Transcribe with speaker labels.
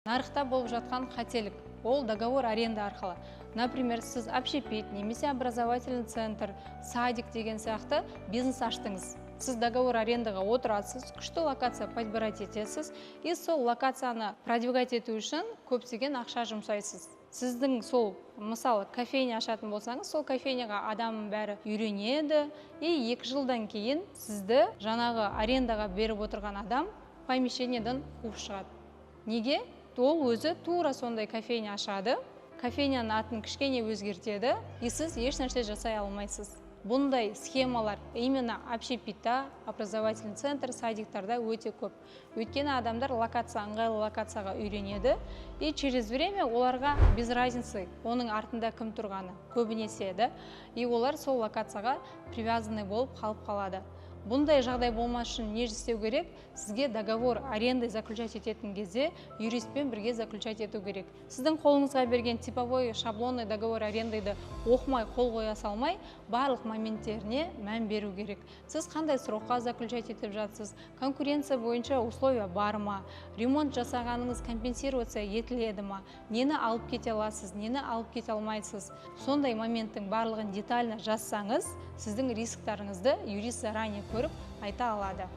Speaker 1: Нарықта болып жатқан қателік ол договор аренда арқылы. Например, сіз общепит немесе образовательный центр, садик деген сияқты бизнес аштыңыз. Сіз договор арендаға отырасыз, күшті локация подбирать етесіз, и сол локацияны продвигать ету үшін көптеген ақша жұмсайсыз. Сіздің сол, мысалы, кофейня ашатын болсаңыз, сол кофейняға адамның бәрі үйренеді, и 2 жылдан кейін сізді жаңағы арендаға беріп отырған адам помещениеден қуып шығады. Неге? Ол өзі тура сондай кофейня ашады, кофейняның атын кішкене өзгертеді, и сіз еш нәрсе жасай алмайсыз. Бұндай схемалар именно общепитта, образовательный центр, садиктарда өте көп. Өйткені адамдар ыңғайлы локацияға үйренеді, и через время оларға без разницы, оның артында кім тұрғаны көбінесе еді, и олар сол локацияға привязанный болып қалып қалады. Бұндай жағдай болмас үшін не істеу керек? Сізге договор аренды заключать ететін кезде юристпен бірге заключать ету керек. Сіздің қолыңызға берген типовой шаблонный договор арендайды оқымай, қол қоя салмай, барлық моменттеріне мән беру керек. Сіз қандай сроққа заключать етіп жатсыз? Конкуренция бойынша условия бар ма? Ремонт жасағаныңыз компенсироваться етіледі ма? Нені алып кете аласыз, нені алып кете алмайсыз? Сондай моменттің барлығын детально жазсаңыз, сіздің рисктарыңызды юрист заранее көріп айта алады.